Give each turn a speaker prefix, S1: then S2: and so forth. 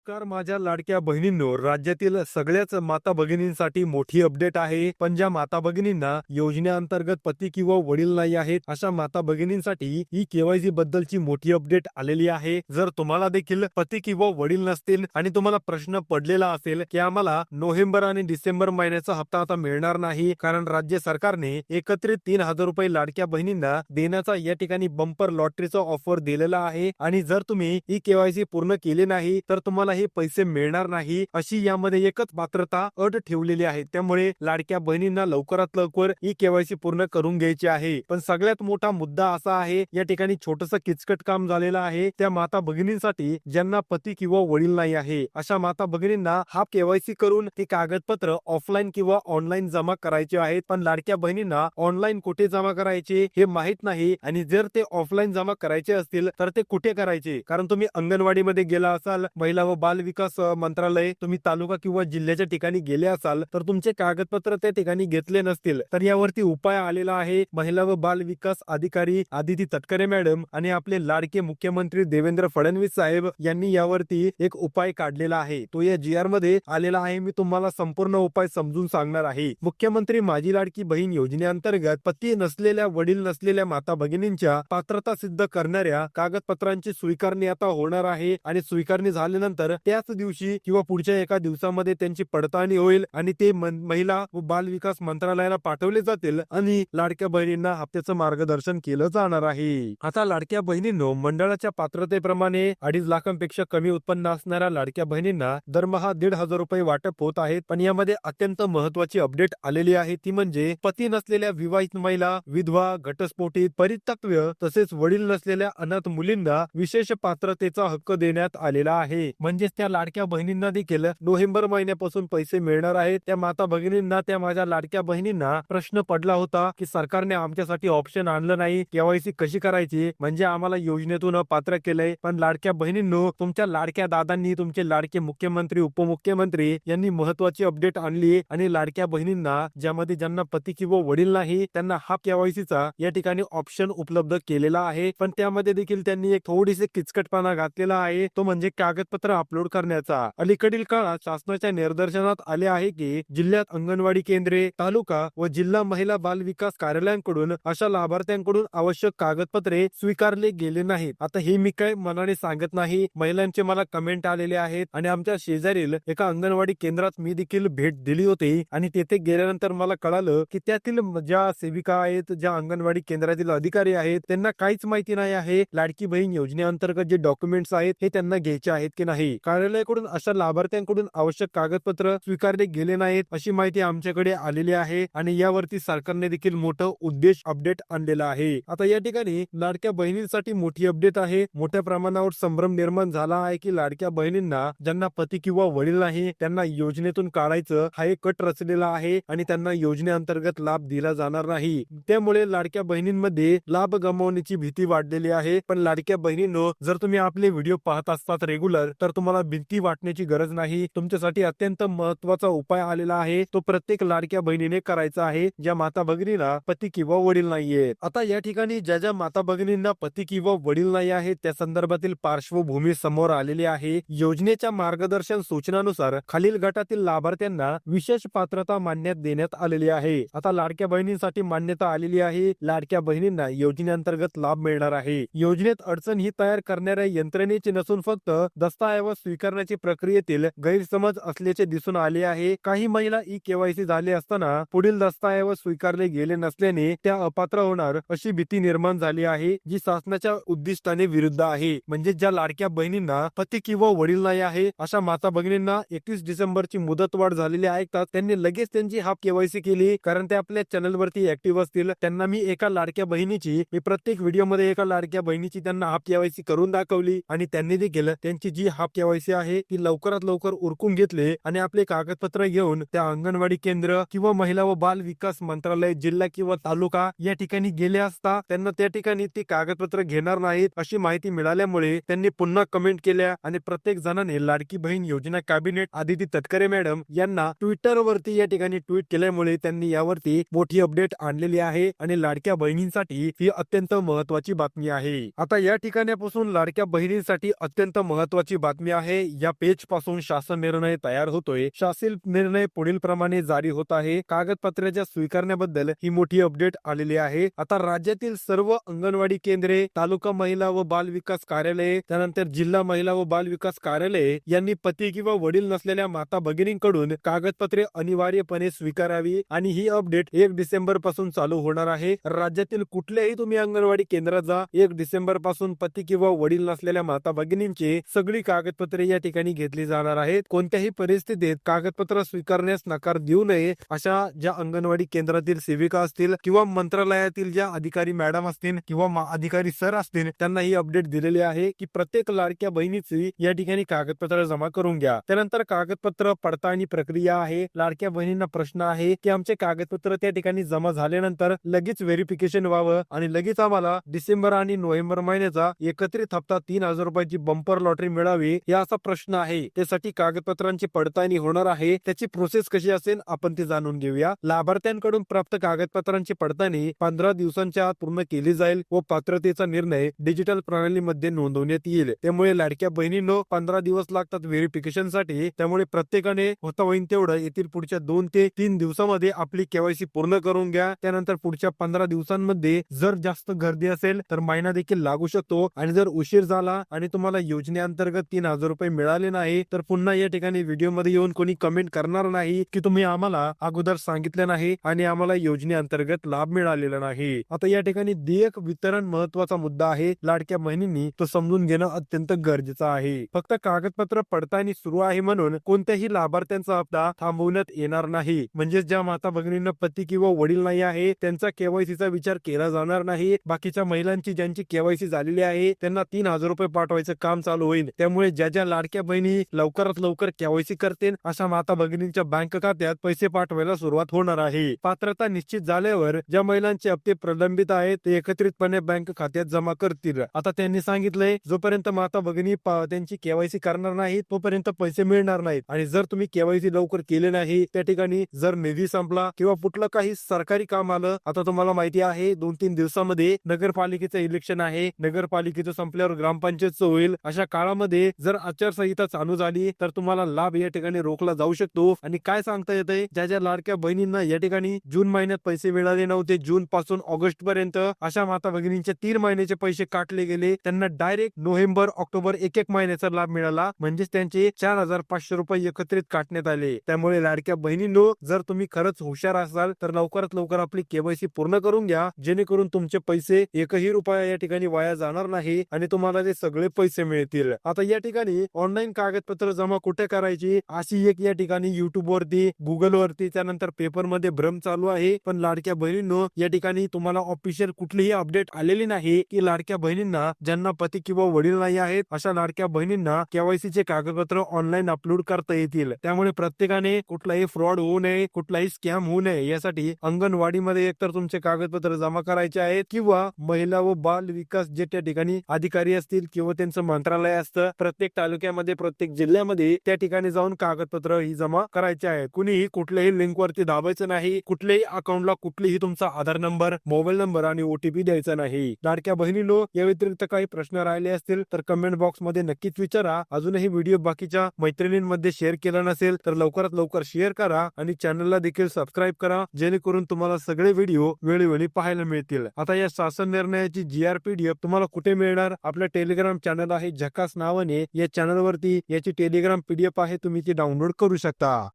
S1: नमस्कार माझ्या लाडक्या बहिणींनो, राज्यातील सगळ्याच माता भगिनींसाठी मोठी अपडेट आहे. पण ज्या माता भगिनींना योजनेअंतर्गत पती किंवा वडील नाही आहेत, अशा माता भगिनींसाठी ही केवायसी बद्दलची मोठी अपडेट आलेली आहे. जर तुम्हाला देखील पती किंवा वडील नसतील आणि तुम्हाला प्रश्न पडलेला असेल की आम्हाला नोव्हेंबर आणि डिसेंबर महिन्याचा हप्ता आता मिळणार नाही, कारण राज्य सरकारने एकत्रित 3,000 रुपये लाडक्या बहिणींना देण्याचा या ठिकाणी बंपर लॉटरीचा ऑफर दिलेला आहे. आणि जर तुम्ही ही केवायसी पूर्ण केली नाही तर तुम्हाला हे पैसे मिळणार नाही, अशी यामध्ये एकच पात्रता अट ठेवलेली आहे. त्यामुळे लाडक्या बहिणींना लवकरात लवकर ही केवायसी पूर्ण करून घ्यायची आहे. पण सगळ्यात मोठा मुद्दा असा आहे, या ठिकाणी छोटस किचकट काम झालेलं आहे त्या माता भगिनींसाठी ज्यांना पती किंवा वडील नाही आहे. अशा माता भगिनींना हा केवायसी करून ते कागदपत्र ऑफलाईन किंवा ऑनलाईन जमा करायचे आहेत. पण लाडक्या बहिणींना ऑनलाईन कुठे जमा करायचे हे माहित नाही, आणि जर ते ऑफलाईन जमा करायचे असतील तर ते कुठे करायचे. कारण तुम्ही अंगणवाडीमध्ये गेला असाल, महिला व बाल विकास मंत्रालय, तुम्ही तालुका किंवा जिल्ह्याच्या ठिकाणी गेले असाल तर तुमचे कागदपत्र त्या ठिकाणी घेतले नसतील, तर यावरती उपाय आलेला आहे. महिला व बाल विकास अधिकारी आदिती तटकरे मॅडम आणि आपले लाडके मुख्यमंत्री देवेंद्र फडणवीस साहेब यांनी यावरती एक उपाय काढलेला आहे. तो या GR मध्ये आलेला आहे. मी तुम्हाला संपूर्ण उपाय समजून सांगणार आहे. मुख्यमंत्री माझी लाडकी बहीण योजनेअंतर्गत पती नसलेल्या, वडील नसलेल्या माता भगिनींच्या पात्रता सिद्ध करणाऱ्या कागदपत्रांची स्वीकारणी आता होणार आहे. आणि स्वीकारणी झाल्यानंतर त्याच दिवशी किंवा पुढच्या एका दिवसामध्ये त्यांची पडताळणी होईल आणि ते महिला व बाल विकास मंत्रालयाला पाठवले जातील आणि लाडक्या बहिणींना हप्त्याचं मार्गदर्शन केलं जाणार आहे. आता लाडक्या बहिणींनो, मंडळाच्या पात्रतेप्रमाणे 2.5 लाखांपेक्षा कमी उत्पन्न असणाऱ्या लाडक्या बहिणींना दरमहा 1,500 रुपये वाटप होत आहेत. पण यामध्ये अत्यंत महत्वाची अपडेट आलेली आहे, ती म्हणजे पती नसलेल्या विवाहित महिला, विधवा, घटस्फोटित, परित्यक्त्य तसेच वडील नसलेल्या अनाथ मुलींना विशेष पात्रतेचा हक्क देण्यात आलेला आहे. म्हणजेच त्या लाडक्या बहिणींना देखील नोव्हेंबर महिन्यापासून पैसे मिळणार आहेत. त्या माता भगिनींना, त्या माझ्या लाडक्या बहिणींना प्रश्न पडला होता की सरकारने आमच्यासाठी ऑप्शन आणलं नाही, केवायसी कशी करायची, म्हणजे आम्हाला योजनेतून अपात्र केलंय. पण लाडक्या बहिणींनो, तुमच्या लाडक्या दादांनी, तुमचे लाडके मुख्यमंत्री, उपमुख्यमंत्री यांनी महत्वाची अपडेट आणली आणि लाडक्या बहिणींना, ज्यामध्ये ज्यांना पती किंवा वडील नाही, त्यांना हा केवायसीचा या ठिकाणी ऑप्शन उपलब्ध केलेला आहे. पण त्यामध्ये देखील त्यांनी एक थोडीशी किचकटपणा घातलेला आहे, तो म्हणजे कागदपत्र अपलोड करण्याचा. अलीकडील काळात शासनाच्या निर्देशनात आले आहे की जिल्ह्यात अंगणवाडी केंद्रे, तालुका व जिल्हा महिला बाल विकास कार्यालयांकडून अशा लाभार्थ्यांकडून आवश्यक कागदपत्रे स्वीकारले गेले नाहीत. आता हे मी काय मनाने सांगत नाही, महिलांचे मला कमेंट आलेले आहेत आणि आमच्या शेजारील एका अंगणवाडी केंद्रात मी देखील भेट दिली होती आणि तेथे गेल्यानंतर मला कळालं की त्यातील ज्या सेविका आहेत, ज्या अंगणवाडी केंद्रातील अधिकारी आहेत, त्यांना काहीच माहिती नाही आहे लाडकी बहीण योजनेअंतर्गत जे डॉक्युमेंट्स आहेत हे त्यांना घ्यायचे आहेत की नाही. कार्यालयाकडून अशा लाभार्थ्यांकडून आवश्यक कागदपत्र स्वीकारले गेले नाहीत अशी माहिती आमच्याकडे आलेली आहे आणि यावरती सरकारने देखील मोठं उद्देश अपडेट आणलेला आहे. आता या ठिकाणी लाडक्या बहिणींसाठी मोठी अपडेट आहे. मोठ्या प्रमाणावर संभ्रम निर्माण झाला आहे की लाडक्या बहिणींना, ज्यांना पती किंवा वडील नाही, त्यांना योजनेतून काढायचं हा एक कट रचलेला आहे आणि त्यांना योजनेअंतर्गत लाभ दिला जाणार नाही. त्यामुळे लाडक्या बहिणींमध्ये लाभ गमावण्याची भीती वाढलेली आहे. पण लाडक्या बहिणींनो, जर तुम्ही आपले व्हिडिओ पाहत असतात रेग्युलर, तर तुम्हाला भीती वाटण्याची गरज नाही. तुमच्यासाठी अत्यंत महत्वाचा उपाय आलेला आहे, तो प्रत्येक लाडक्या बहिणीने करायचा आहे ज्या माता भगिनीला पती किंवा वडील नाहीये. आता या ठिकाणी ज्या ज्या माता भगिनींना पती किंवा वडील नाही आहे त्या संदर्भातील पार्श्वभूमी समोर आलेली आहे. योजनेच्या मार्गदर्शन सूचनानुसार खालील गटातील लाभार्थ्यांना विशेष पात्रता मान्यता देण्यात आलेली आहे. आता लाडक्या बहिणींसाठी मान्यता आलेली आहे. लाडक्या बहिणींना योजनेअंतर्गत लाभ मिळणार आहे. योजनेत अडचण ही तयार करणाऱ्या यंत्रणेची नसून फक्त दस्तऐवज स्वीकारण्याची प्रक्रियेतील गैरसमज असल्याचे दिसून आले आहे. काही महिला ई केवायसी झाले असताना पुढील दस्तऐवज स्वीकारले गेले नसल्याने त्या अपात्र होणार अशी भीती निर्माण झाली आहे, जी शासनाच्या उद्दिष्टाने विरुद्ध आहे. म्हणजे ज्या लाडक्या बहिणींना पती किंवा वडील नाही आहे अशा माता भगिनींना 31 डिसेंबरची मुदतवाढ झालेली ऐकतात त्यांनी लगेच त्यांची हाफ केवायसी केली, कारण ते आपल्या चॅनलवरती ऍक्टिव्ह असतील. त्यांना मी एका लाडक्या बहिणीची, मी प्रत्येक व्हिडिओमध्ये एका लाडक्या बहिणीची त्यांना हाफ केवायसी करून दाखवली आणि त्यांनी देखील त्यांची जी हाफ केवायसी आहे ती लवकरात लवकर उरकून घेतले आणि आपले कागदपत्र घेऊन त्या अंगणवाडी केंद्र किंवा महिला व बाल विकास मंत्रालय, जिल्हा किंवा तालुका या ठिकाणी गेले असता त्यांना त्या ठिकाणी ती कागदपत्र घेणार नाहीत अशी माहिती मिळाल्यामुळे त्यांनी पुन्हा कमेंट केल्या आणि प्रत्येक जणाने लाडकी बहीण योजना कॅबिनेट आदिती तटकरे मॅडम यांना ट्विटर वरती या ठिकाणी ट्विट केल्यामुळे त्यांनी यावरती मोठी अपडेट आणलेली आहे आणि लाडक्या बहिणींसाठी ही अत्यंत महत्वाची बातमी आहे. आता या ठिकाणापासून लाडक्या बहिणींसाठी अत्यंत महत्वाची बातमी बातमी आहे, या पेज पासून शासन निर्णय तयार होतोय. शासन निर्णय पुढील प्रमाणे जारी होत आहे. कागदपत्राच्या स्वीकारण्याबद्दल ही मोठी अपडेट आलेली आहे. आता राज्यातील सर्व अंगणवाडी केंद्रे, तालुका महिला व बाल विकास कार्यालये, त्यानंतर जिल्हा महिला व बाल विकास कार्यालये यांनी पती किंवा वडील नसलेल्या माता भगिनींकडून कागदपत्रे अनिवार्यपणे स्वीकारावी आणि ही अपडेट 1 डिसेंबर पासून चालू होणार आहे. राज्यातील कुठल्याही तुम्ही अंगणवाडी केंद्रात जा, 1 डिसेंबर पासून पती किंवा वडील नसलेल्या माता भगिनींची सगळी कागदपत्रे या ठिकाणी घेतली जाणार आहेत. कोणत्याही परिस्थितीत कागदपत्र स्वीकारण्यास नकार देऊ नये अशा ज्या अंगणवाडी केंद्रातील सेविका असतील किंवा मंत्रालयातील ज्या अधिकारी मॅडम असतील किंवा अधिकारी सर असतील त्यांना ही अपडेट दिलेली आहे की प्रत्येक लाडक्या बहिणीची या ठिकाणी कागदपत्र जमा करून घ्या. त्यानंतर कागदपत्र पडताळणी प्रक्रिया आहे. लाडक्या बहिणींना प्रश्न आहे की आमचे कागदपत्र त्या ठिकाणी जमा झाल्यानंतर लगेच व्हेरिफिकेशन व्हावं आणि लगेच आम्हाला डिसेंबर आणि नोव्हेंबर महिन्याचा एकत्रित हप्ता 3,000 रुपयाची बंपर लॉटरी मिळावी, या असा प्रश्न आहे. त्यासाठी कागदपत्रांची पडताळणी होणार आहे. त्याची प्रोसेस कशी असेल आपण ते जाणून घेऊया. लाभार्थ्यांकडून प्राप्त कागदपत्रांची पडताळणी 15 दिवसांच्या आत पूर्ण केली जाईल व पात्रतेचा निर्णय डिजिटल प्रणालीमध्ये नोंदवण्यात येईल. त्यामुळे लाडक्या बहिणींनो 15 दिवस लागतात व्हेरिफिकेशन साठी. त्यामुळे प्रत्येकाने होता होईल तेवढं येथील पुढच्या 2 ते 3 दिवसामध्ये आपली केवायसी पूर्ण करून घ्या. त्यानंतर पुढच्या 15 दिवसांमध्ये जर जास्त गर्दी असेल तर महिना देखील लागू शकतो आणि जर उशीर झाला आणि तुम्हाला योजनेअंतर्गत 3,000 रुपये मिळाले नाही तर पुन्हा या ठिकाणी व्हिडिओ मध्ये येऊन कोणी कमेंट करणार नाही की तुम्ही आम्हाला अगोदर सांगितले नाही आणि आम्हाला योजनेअंतर्गत लाभ मिळालेला नाही. आता या ठिकाणी देयक वितरण महत्वाचा मुद्दा आहे. लाडक्या बहिणींनी तो समजून घेणं अत्यंत गरजेचं आहे. फक्त कागदपत्र पडताळणी सुरू आहे म्हणून कोणत्याही लाभार्थ्यांचा हप्ता थांबवण्यात येणार नाही. म्हणजे ज्या माता भगिनींना पती किंवा वडील नाही आहे त्यांचा केवायसीचा विचार केला जाणार नाही. बाकीच्या महिलांची ज्यांची केवायसी झालेली आहे त्यांना 3,000 रुपये पाठवायचं काम चालू होईल. त्यामुळे ज्या लाडक्या बहिणी लवकरात लवकर केवायसी करतील अशा माता भगिनींच्या बँक खात्यात पैसे पाठवायला सुरुवात होणार आहे. पात्रता निश्चित झाल्यावर ज्या महिलांचे हप्ते प्रलंबित आहेत ते एकत्रितपणे बँक खात्यात जमा करतील. आता त्यांनी सांगितलंय जोपर्यंत माता भगिनी त्यांची केवायसी करणार नाही तोपर्यंत पैसे मिळणार नाहीत आणि जर तुम्ही केवायसी लवकर केले नाही त्या ठिकाणी जर निधी संपला किंवा कुठलं काही सरकारी काम आलं, आता तुम्हाला माहिती आहे 2-3 दिवसामध्ये नगरपालिकेचं इलेक्शन आहे. नगरपालिकेचं संपल्यावर ग्रामपंचायतचं होईल. अशा काळामध्ये जर आचारसंहिता चालू झाली तर तुम्हाला लाभ या ठिकाणी रोखला जाऊ शकतो. आणि काय सांगता येतंय, ज्या लाडक्या बहिणींना या ठिकाणी जून महिन्यात पैसे मिळाले नव्हते, जून पासून ऑगस्ट पर्यंत अशा माता भगिनींचे 3 महिन्याचे पैसे काटले गेले, त्यांना डायरेक्ट नोव्हेंबर ऑक्टोबर एक महिन्याचा लाभ मिळाला. म्हणजेच त्यांचे 4,500 रुपये एकत्रित काटण्यात आले. त्यामुळे लाडक्या बहिणींनो जर तुम्ही खरंच हुशार असाल तर लवकरात लवकर आपली केवायसी पूर्ण करून घ्या, जेणेकरून तुमचे पैसे एकही रुपया या ठिकाणी वाया जाणार नाही आणि तुम्हाला ते सगळे पैसे मिळतील. आता या ठिकाणी ऑनलाईन कागदपत्र जमा कुठे करायची अशी एक या ठिकाणी युट्यूब वरती, गुगल वरती, त्यानंतर पेपर मध्ये भ्रम चालू आहे. पण लाडक्या बहिणींनो या ठिकाणी तुम्हाला ऑफिशियल कुठलीही अपडेट आलेली नाही की लाडक्या बहिणींना ज्यांना पती किंवा वडील नाही आहेत अशा लाडक्या बहिणींना केवायसी चे कागदपत्र ऑनलाईन अपलोड करता येतील. त्यामुळे प्रत्येकाने कुठलाही फ्रॉड होऊ नये, कुठलाही स्कॅम होऊ नये यासाठी अंगणवाडीमध्ये एकतर तुमचे कागदपत्र जमा करायचे आहेत किंवा महिला व बाल विकास जे त्या ठिकाणी अधिकारी असतील किंवा त्यांचं मंत्रालय असतं प्रत्येक तालुक्यामध्ये, प्रत्येक जिल्ह्यामध्ये त्या ठिकाणी जाऊन कागदपत्र ही जमा करायचे आहे. कुणीही कुठल्याही लिंक वरती दाबायचं नाही. कुठल्याही अकाउंटला कुठलीही तुमचा आधार नंबर, मोबाईल नंबर आणि OTP द्यायचा नाही. लाडक्या बहिणींनो या व्यतिरिक्त काही प्रश्न राहिले असतील तर कमेंट बॉक्स मध्ये नक्कीच विचारा. अजूनही व्हिडिओ बाकीच्या मैत्रिणींमध्ये शेअर केला नसेल तर लवकरात लवकर शेअर करा आणि चॅनलला देखील सबस्क्राईब करा, जेणेकरून तुम्हाला सगळे व्हिडिओ वेळोवेळी पाहायला मिळतील. आता या शासन निर्णयाची GR PDF तुम्हाला कुठे मिळणार? आपल्या टेलिग्राम चॅनल आहे झकास नावाने, या चॅनल वरती याची टेलिग्राम PDF आहे, तुम्ही ती डाउनलोड करू शकता.